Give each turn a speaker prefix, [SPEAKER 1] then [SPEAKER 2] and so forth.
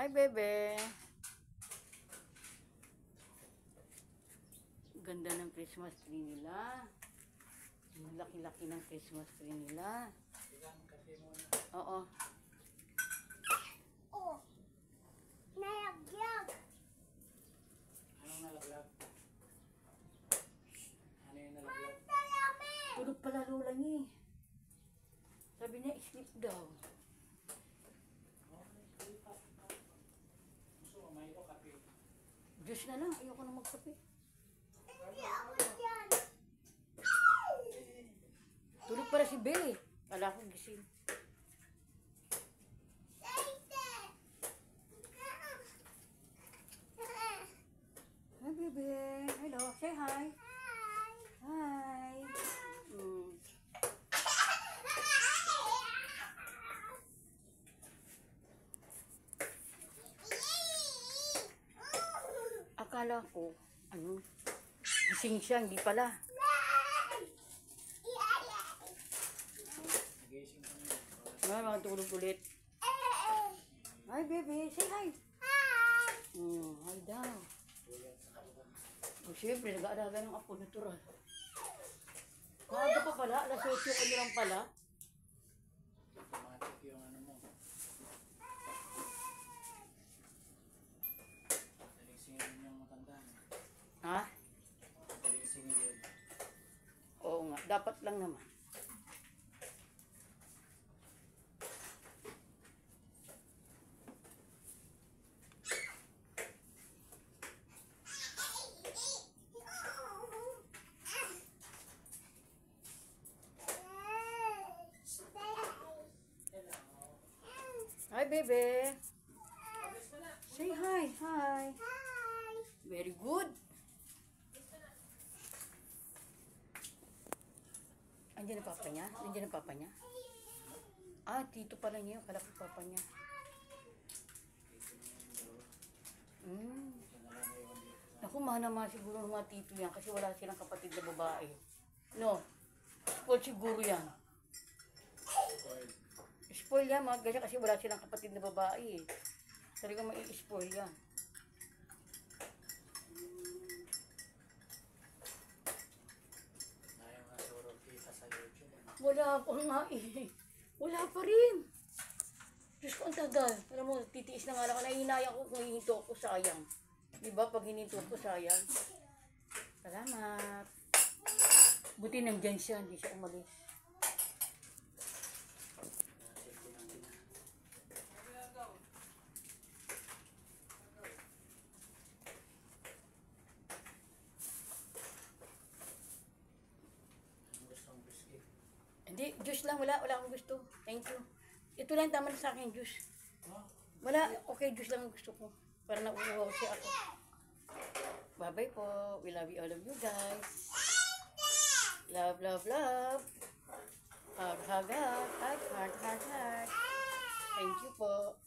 [SPEAKER 1] Hi, bebe. Ganda ng Christmas tree nila. Ang laki-laki ng Christmas tree nila. Oo.
[SPEAKER 2] Oh, nalaglag.
[SPEAKER 3] Anong nalaglag? Ano yung nalaglag?
[SPEAKER 2] Salami.
[SPEAKER 1] Tulog pala lola niya. Sabi niya, sleep daw.
[SPEAKER 3] Gusto mo, may ilo kape.
[SPEAKER 1] Diyos na lang, ayoko na magkape.
[SPEAKER 2] Hindi ako dyan.
[SPEAKER 1] Tulog pala si Belle. Kala ko gising. Hi, bebe. Hello. Say hi. Hi. Akala ko, gising siya, hindi pala.
[SPEAKER 3] Nagising ka na.
[SPEAKER 1] Makatulog ulit. Hi, baby. Say hi. Hi daw. Siyempre, nag-aalaga ng apo natural. Maaga pa pala, alas 8 ko lang pala.
[SPEAKER 3] Automatic yung ano mo. Madaling singilin yung matanda.
[SPEAKER 1] Ha?
[SPEAKER 3] Madaling singilin.
[SPEAKER 1] Oo nga, dapat lang naman. Hi, baby. Say hi. Hi. Very good. Andiyan ang papa niya? Andiyan ang papa niya? Ah, tito pala niya. Kala ko papa niya. Naku, mahal siguro ng mga tito yan kasi wala silang kapatid na babae. No? Spoil siguro yan. Spoil yan mga ganyan kasi wala silang kapatid na babae. Talagang mai-spoil yan.
[SPEAKER 3] Ayaw nga surog kita sa YouTube.
[SPEAKER 1] Wala pa nga eh. Wala pa rin. Diyos ko, ang tagal. Alam mo, titiis na nga lang. Nahinayang ko kung hihinto ko, sayang. Diba? Pag hininto ko, sayang. Salamat. Buti nandyan siya, hindi siya umalis.
[SPEAKER 3] Ang gusto mong biscuit?
[SPEAKER 1] Hindi, juice lang. Wala akong gusto. Thank you. Ito lang tama na sa akin, juice.
[SPEAKER 3] Oh,
[SPEAKER 1] Wala, okay, juice lang ang gusto ko. Para nauuhaw siya ako. Bye-bye po. We love you all of you guys. Love, love, love. Hug, hug, hug. Heart, heart, heart, heart. Thank you po.